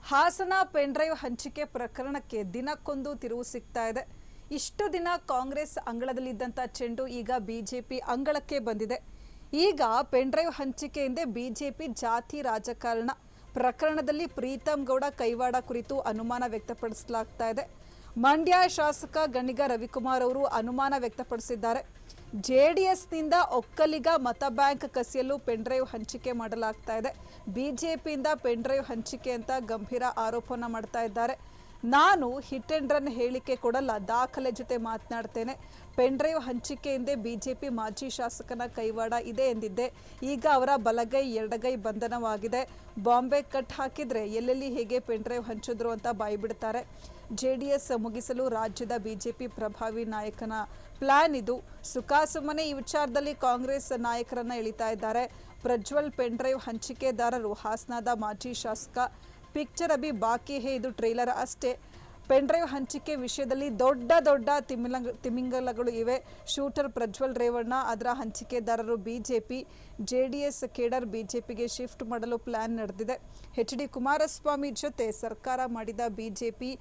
Hassan pen drive ಹಂಚಿಕೆ ಪ್ರಕರಣಕ್ಕೆ ದಿನಕ್ಕೊಂದು ತಿರುವು ಸಿಗ್ತಾ ಇದೆ. ಇಷ್ಟು ದಿನ ಕಾಂಗ್ರೆಸ್ ಅಂಗಳದಲ್ಲಿದ್ದಂಥ ಚೆಂಡು ಈಗ ಬಿಜೆಪಿ ಅಂಗಳಕ್ಕೆ ಬಂದಿದೆ. ಈಗ ಪೆನ್ಡ್ರೈವ್ ಹಂಚಿಕೆಯಿಂದ ಬಿಜೆಪಿ ಜಾತಿ ರಾಜಕಾರಣ ಪ್ರಕರಣದಲ್ಲಿ ಪ್ರೀತಂ ಗೌಡ ಕೈವಾಡ ಕುರಿತು ಅನುಮಾನ ವ್ಯಕ್ತಪಡಿಸಲಾಗ್ತಾ ಇದೆ. ಮಂಡ್ಯ ಶಾಸಕ ಗಣಿಗ ರವಿಕುಮಾರ್ ಅವರು ಅನುಮಾನ ವ್ಯಕ್ತಪಡಿಸಿದ್ದಾರೆ. ಜೆಡಿಎಸ್ನಿಂದ ಒಕ್ಕಲಿಗ ಮತ ಬ್ಯಾಂಕ್ ಕಸಿಯಲು ಪೆನ್ಡ್ರೈವ್ ಹಂಚಿಕೆ ಮಾಡಲಾಗ್ತಾ ಇದೆ. ಬಿಜೆಪಿಯಿಂದ ಪೆನ್ಡ್ರೈವ್ ಹಂಚಿಕೆ ಅಂತ ಗಂಭೀರ ಆರೋಪನ ಮಾಡ್ತಾ ಇದ್ದಾರೆ. ನಾನು ಹಿಟ್ ಅಂಡ್ ರನ್ ಹೇಳಿಕೆ ಕೊಡಲ್ಲ, ದಾಖಲೆ ಜೊತೆ ಮಾತನಾಡ್ತೇನೆ. ಪೆನ್ಡ್ರೈವ್ ಹಂಚಿಕೆಯಿಂದ ಬಿಜೆಪಿ ಮಾಜಿ ಶಾಸಕನ ಕೈವಾಡ ಇದೆ ಎಂದಿದ್ದೆ. ಈಗ ಅವರ ಬಲಗೈ ಎಡಗೈ ಬಂಧನವಾಗಿದೆ. ಬಾಂಬೆ ಕಟ್ ಹಾಕಿದ್ರೆ ಎಲ್ಲೆಲ್ಲಿ ಹೇಗೆ ಪೆನ್ಡ್ರೈವ್ ಹಂಚಿದ್ರು ಅಂತ ಬಾಯ್ಬಿಡ್ತಾರೆ. ಜೆಡಿಎಸ್ ಮುಗಿಸಲು ರಾಜ್ಯದ ಬಿಜೆಪಿ ಪ್ರಭಾವಿ ನಾಯಕನ ಪ್ಲಾನ್ ಇದು. ಸುಖಾಸುಮ್ಮನೆ ಈ ವಿಚಾರದಲ್ಲಿ ಕಾಂಗ್ರೆಸ್ ನಾಯಕರನ್ನ ಎಳಿತಾ ಇದ್ದಾರೆ. ಪ್ರಜ್ವಲ್ ಪೆನ್ಡ್ರೈವ್ ಹಂಚಿಕೆದಾರರು ಹಾಸನದ ಮಾಜಿ ಶಾಸಕ. ಪಿಕ್ಚರ್ ಅಭಿ ಬಾಕಿ ಹೇ, ಇದು ಟ್ರೇಲರ್ ಅಷ್ಟೇ. ಪೆನ್ಡ್ರೈವ್ ಹಂಚಿಕೆ ವಿಷಯದಲ್ಲಿ ದೊಡ್ಡ ದೊಡ್ಡ ತಿಮಿಂಗಲಗಳು ಇವೆ. ಶೂಟರ್ ಪ್ರಜ್ವಲ್ ರೇವಣ್ಣ, ಅದರ ಹಂಚಿಕೆದಾರರು ಬಿಜೆಪಿ. ಜೆಡಿಎಸ್ ಕೇಡರ್ ಬಿಜೆಪಿಗೆ ಶಿಫ್ಟ್ ಮಾಡಲು ಪ್ಲಾನ್ ನಡೆದಿದೆ. ಎಚ್ ಡಿ ಕುಮಾರಸ್ವಾಮಿ ಜೊತೆ ಸರ್ಕಾರ ಮಾಡಿದ ಬಿಜೆಪಿ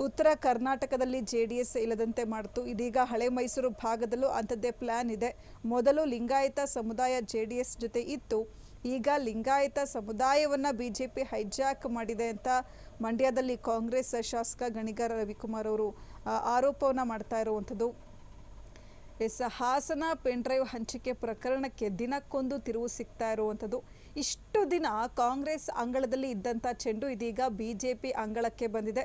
ಉತ್ತರ ಕರ್ನಾಟಕದಲ್ಲಿ ಜೆಡಿಎಸ್ ಇಲ್ಲದಂತೆ ಮಾಡಿತು. ಇದೀಗ ಹಳೆ ಮೈಸೂರು ಭಾಗದಲ್ಲೂ ಅಂಥದ್ದೇ ಪ್ಲಾನ್ ಇದೆ. ಮೊದಲು ಲಿಂಗಾಯತ ಸಮುದಾಯ ಜೆಡಿಎಸ್ ಜೊತೆ ಇತ್ತು. ಈಗ ಲಿಂಗಾಯತ ಸಮುದಾಯವನ್ನು ಬಿಜೆಪಿ ಹೈಜಾಕ್ ಮಾಡಿದೆ ಅಂತ ಮಂಡ್ಯದಲ್ಲಿ ಕಾಂಗ್ರೆಸ್ ಶಾಸಕ ಗಣಿಗ ರವಿಕುಮಾರ್ ಅವರು ಆರೋಪವನ್ನು ಮಾಡ್ತಾ ಇರುವಂಥದ್ದು. ಹಾಸನ ಪೆನ್ಡ್ರೈವ್ ಹಂಚಿಕೆ ಪ್ರಕರಣಕ್ಕೆ ದಿನಕ್ಕೊಂದು ತಿರುವು ಸಿಗ್ತಾ ಇರುವಂಥದ್ದು. ಇಷ್ಟು ದಿನ ಕಾಂಗ್ರೆಸ್ ಅಂಗಳದಲ್ಲಿ ಇದ್ದಂಥ ಚೆಂಡು ಇದೀಗ ಬಿಜೆಪಿ ಅಂಗಳಕ್ಕೆ ಬಂದಿದೆ.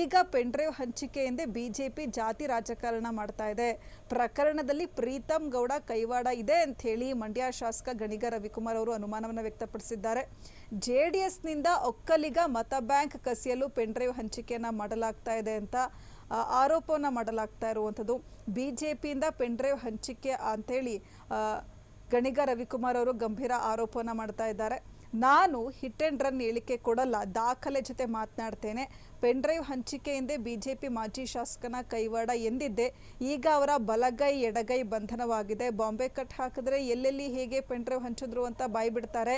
ಈಗ ಪೆನ್ಡ್ರೈವ್ ಹಂಚಿಕೆಯಿಂದ ಬಿಜೆಪಿ ಜಾತಿ ರಾಜಕಾರಣ ಮಾಡ್ತಾ ಇದೆ. ಪ್ರಕರಣದಲ್ಲಿ ಪ್ರೀತಂ ಗೌಡ ಕೈವಾಡ ಇದೆ ಅಂತ ಹೇಳಿ ಮಂಡ್ಯ ಶಾಸಕ ಗಣಿಗ ರವಿಕುಮಾರ್ ಅವರು ಅನುಮಾನವನ್ನು ವ್ಯಕ್ತಪಡಿಸಿದ್ದಾರೆ. ಜೆಡಿಎಸ್ನಿಂದ ಒಕ್ಕಲಿಗ ಮತ ಬ್ಯಾಂಕ್ ಕಸಿಯಲು ಪೆನ್ಡ್ರೈವ್ ಹಂಚಿಕೆಯನ್ನ ಮಾಡಲಾಗ್ತಾ ಇದೆ ಅಂತ ಆರೋಪವನ್ನು ಮಾಡಲಾಗ್ತಾ ಇರುವಂಥದ್ದು. ಬಿಜೆಪಿಯಿಂದ ಪೆನ್ಡ್ರೈವ್ ಹಂಚಿಕೆ ಅಂತೇಳಿ ಗಣಿಗ ರವಿಕುಮಾರ್ ಅವರು ಗಂಭೀರ ಆರೋಪವನ್ನು ಮಾಡ್ತಾ ಇದ್ದಾರೆ. ನಾನು ಹಿಟ್ ಅಂಡ್ ರನ್ ಹೇಳಿಕೆ ಕೊಡಲ್ಲ, ದಾಖಲೆ ಜೊತೆ ಮಾತನಾಡ್ತೇನೆ. ಪೆನ್ಡ್ರೈವ್ ಹಂಚಿಕೆಯಿಂದ ಬಿಜೆಪಿ ಮಾಜಿ ಶಾಸಕನ ಕೈವಾಡ ಎಂದಿದ್ದೆ. ಈಗ ಅವರ ಬಲಗೈ ಎಡಗೈ ಬಂಧನವಾಗಿದೆ. ಬಾಂಬೆ ಕಟ್ ಹಾಕಿದ್ರೆ ಎಲ್ಲೆಲ್ಲಿ ಹೇಗೆ ಪೆನ್ಡ್ರೈವ್ ಹಂಚಿದ್ರು ಅಂತ ಬಾಯ್ಬಿಡ್ತಾರೆ.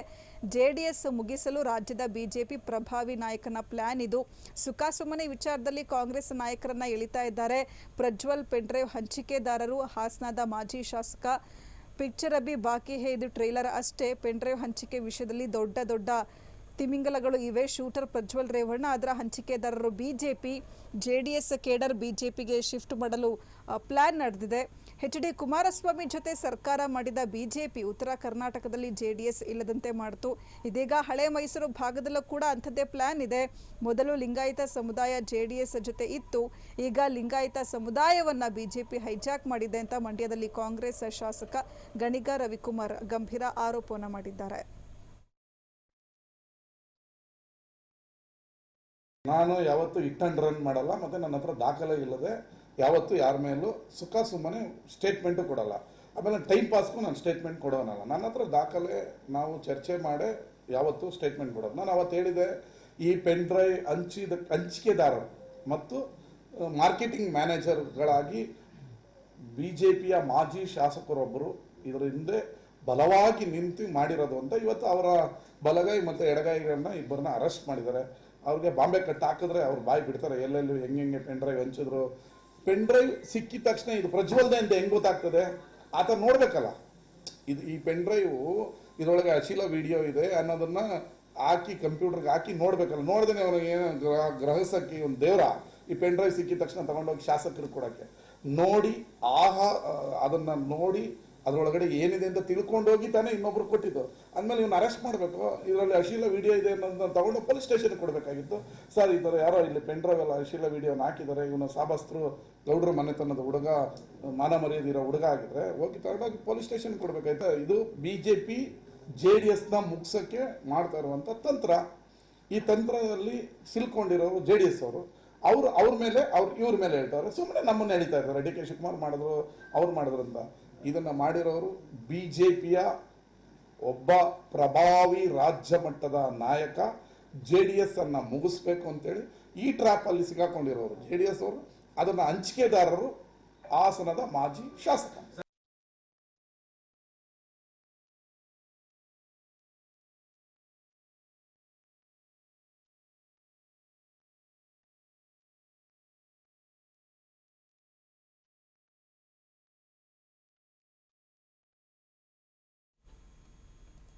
ಜೆಡಿಎಸ್ ಮುಗಿಸಲು ರಾಜ್ಯದ ಬಿಜೆಪಿ ಪ್ರಭಾವಿ ನಾಯಕನ ಪ್ಲಾನ್ ಇದು. ಸುಖಾಸುಮ್ಮನೆ ವಿಚಾರದಲ್ಲಿ ಕಾಂಗ್ರೆಸ್ ನಾಯಕರನ್ನ ಎಳಿತಾ ಇದ್ದಾರೆ. ಪ್ರಜ್ವಲ್ ಪೆನ್ಡ್ರೈವ್ ಹಂಚಿಕೆದಾರರು ಹಾಸನದ ಮಾಜಿ ಶಾಸಕ. ಪಿಕ್ಚರ್ ಅಭಿ ಬಾಕಿ ಹೇ, ಇದು ಟ್ರೇಲರ್ ಅಷ್ಟೇ. ಪೆನ್ಡ್ರೈವ್ ಹಂಚಿಕೆ ವಿಷಯದಲ್ಲಿ ದೊಡ್ಡ ದೊಡ್ಡ ತಿಮಿಂಗಲಗಳು ಇವೆ. ಶೂಟರ್ ಪ್ರಜ್ವಲ್ ರೇವಣ್ಣ, ಅದರ ಹಂಚಿಕೆದಾರರು ಬಿಜೆಪಿ. ಜೆಡಿಎಸ್ ಕೇಡರ್ ಬಿಜೆಪಿಗೆ ಶಿಫ್ಟ್ ಮಾಡಲು ಪ್ಲಾನ್ ನಡೆದಿದೆ. ಎಚ್ ಡಿ ಕುಮಾರಸ್ವಾಮಿ ಜೊತೆ ಸರ್ಕಾರ ಮಾಡಿದ ಬಿಜೆಪಿ ಉತ್ತರ ಕರ್ನಾಟಕದಲ್ಲಿ ಜೆಡಿಎಸ್ ಇಲ್ಲದಂತೆ ಮಾಡಿತು. ಇದೀಗ ಹಳೆ ಮೈಸೂರು ಭಾಗದಲ್ಲೂ ಕೂಡ ಅಂಥದ್ದೇ ಪ್ಲಾನ್ ಇದೆ. ಮೊದಲು ಲಿಂಗಾಯತ ಸಮುದಾಯ ಜೆಡಿಎಸ್ ಜೊತೆ ಇತ್ತು. ಈಗ ಲಿಂಗಾಯತ ಸಮುದಾಯವನ್ನ ಬಿಜೆಪಿ ಹೈಜಾಕ್ ಮಾಡಿದೆ ಅಂತ ಮಂಡ್ಯದಲ್ಲಿ ಕಾಂಗ್ರೆಸ್ ಶಾಸಕ ಗಣಿಗ ರವಿಕುಮಾರ್ ಗಂಭೀರ ಆರೋಪವನ್ನು ಮಾಡಿದ್ದಾರೆ. ನಾನು ಯಾವತ್ತೂ ಹಿಟ್ ಅಂಡ್ ರನ್ ಮಾಡಲ್ಲ, ಮತ್ತು ನನ್ನ ಹತ್ರ ದಾಖಲೆ ಇಲ್ಲದೆ ಯಾವತ್ತೂ ಯಾರ ಮೇಲೂ ಸುಮ್ಮನೆ ಸ್ಟೇಟ್ಮೆಂಟು ಕೊಡಲ್ಲ. ಆಮೇಲೆ ಟೈಮ್ ಪಾಸ್ಗೂ ನಾನು ಸ್ಟೇಟ್ಮೆಂಟ್ ಕೊಡೋನಲ್ಲ. ನನ್ನ ಹತ್ರ ದಾಖಲೆ, ನಾವು ಚರ್ಚೆ ಮಾಡೇ ಯಾವತ್ತೂ ಸ್ಟೇಟ್ಮೆಂಟ್ ಕೊಡೋದು. ನಾನು ಅವತ್ತು ಹೇಳಿದೆ, ಈ ಪೆನ್ಡ್ರೈವ್ ಹಂಚಿಕೆದಾರರು ಮತ್ತು ಮಾರ್ಕೆಟಿಂಗ್ ಮ್ಯಾನೇಜರ್ಗಳಾಗಿ ಬಿಜೆಪಿಯ ಮಾಜಿ ಶಾಸಕರೊಬ್ಬರು ಇದರ ಹಿಂದೆ ಬಲವಾಗಿ ನಿಂತು ಮಾಡಿರೋದು ಅಂತ. ಇವತ್ತು ಅವರ ಬಲಗೈ ಮತ್ತು ಎಡಗೈಗಳನ್ನ ಇಬ್ಬರನ್ನ ಅರೆಸ್ಟ್ ಮಾಡಿದ್ದಾರೆ. ಅವ್ರಿಗೆ ಬಾಂಬೆ ಕಟ್ ಹಾಕಿದ್ರೆ ಅವ್ರು ಬಾಯಿ ಬಿಡ್ತಾರೆ, ಎಲ್ಲೆಲ್ಲೂ ಹೆಂಗೆ ಪೆನ್ಡ್ರೈವ್ ಹಂಚಿದ್ರು. ಪೆನ್ಡ್ರೈವ್ ಸಿಕ್ಕಿದ ತಕ್ಷಣ ಇದು ಪ್ರಜ್ವಲ್ದೆ ಅಂತ ಹೆಂಗೆ ಗೊತ್ತಾಗ್ತದೆ? ಆತ ನೋಡ್ಬೇಕಲ್ಲ. ಈ ಪೆನ್ಡ್ರೈವ್ ಇದರೊಳಗೆ ಅಶ್ಲೀಲ ವಿಡಿಯೋ ಇದೆ ಅನ್ನೋದನ್ನ ಹಾಕಿ ಕಂಪ್ಯೂಟರ್ಗೆ ಹಾಕಿ ನೋಡ್ಬೇಕಲ್ಲ. ನೋಡ್ದೇನೆ ಅವ್ರಿಗೆ ಏನು ಗ್ರಹಿಸಕ್ಕೆ ಒಂದು ದೇವರ ಈ ಪೆನ್ಡ್ರೈವ್ ಸಿಕ್ಕಿದ ತಕ್ಷಣ ತಗೊಂಡೋಗಿ ಶಾಸಕರು ಕೊಡೋಕ್ಕೆ ನೋಡಿ ಅದನ್ನು ನೋಡಿ ಅದರೊಳಗಡೆ ಏನಿದೆ ಅಂತ ತಿಳ್ಕೊಂಡೋಗಿ ತಾನೇ ಇನ್ನೊಬ್ರು ಕೊಟ್ಟಿದ್ದು. ಅಂದಮೇಲೆ ಇವನ್ನ ಅರೆಸ್ಟ್ ಮಾಡಬೇಕು. ಇದರಲ್ಲಿ ಅಶ್ಲೀಲ ವಿಡಿಯೋ ಇದೆ ಅನ್ನೋದನ್ನ ತಗೊಂಡು ಪೊಲೀಸ್ ಸ್ಟೇಷನ್ಗೆ ಕೊಡಬೇಕಾಗಿತ್ತು. ಸರ್, ಈ ಥರ ಯಾರೋ ಇಲ್ಲಿ ಪೆನ್ಡ್ರೈವ್ ಎಲ್ಲ ಅಶ್ಲೀಲ ವಿಡಿಯೋನ ಹಾಕಿದ್ದಾರೆ, ಇವನ ಸಾಬಸ್ತರು ಗೌಡ್ರ ಮನೆತನದ ಹುಡುಗ, ಮಾನ ಮರ್ಯಾದಿರೋ ಹುಡುಗ ಆಗಿದ್ರೆ ಹೋಗಿ ತಗೊಂಡೋಗಿ ಪೊಲೀಸ್ ಸ್ಟೇಷನ್ಗೆ ಕೊಡಬೇಕಾಯ್ತು. ಇದು ಬಿಜೆಪಿ ಜೆಡಿಎಸ್ನ ಮುಗ್ಸೋಕ್ಕೆ ಮಾಡ್ತಾ ಇರುವಂಥ ತಂತ್ರ. ಈ ತಂತ್ರದಲ್ಲಿ ಸಿಲ್ಕೊಂಡಿರೋರು ಜೆಡಿಎಸ್ ಅವರು. ಅವ್ರ ಮೇಲೆ ಇವ್ರ ಮೇಲೆ ಹೇಳ್ತಾರೆ. ಸುಮ್ಮನೆ ನಮ್ಮನ್ನು ಎಳಿತಾ ಇದ್ದಾರೆ. ಡಿ ಕೆ ಶಿವಕುಮಾರ್ ಮಾಡಿದ್ರು, ಅವ್ರು ಮಾಡಿದ್ರು ಅಂತ. ಇದನ್ನು ಮಾಡಿರೋರು ಬಿಜೆಪಿಯ ಒಬ್ಬ ಪ್ರಭಾವಿ ರಾಜ್ಯ ಮಟ್ಟದ ನಾಯಕ. ಜೆಡಿಎಸ್ ಅನ್ನ ಮುಗಿಸ್ಬೇಕು ಅಂತೇಳಿ ಈ ಟ್ರ್ಯಾಪ್ ಅಲ್ಲಿ ಸಿಗಾಕೊಂಡಿರೋರು ಜೆಡಿಎಸ್ ಅವರು. ಅದನ್ನ ಹಂಚಿಕೆದಾರರು ಹಾಸನದ ಮಾಜಿ ಶಾಸಕ.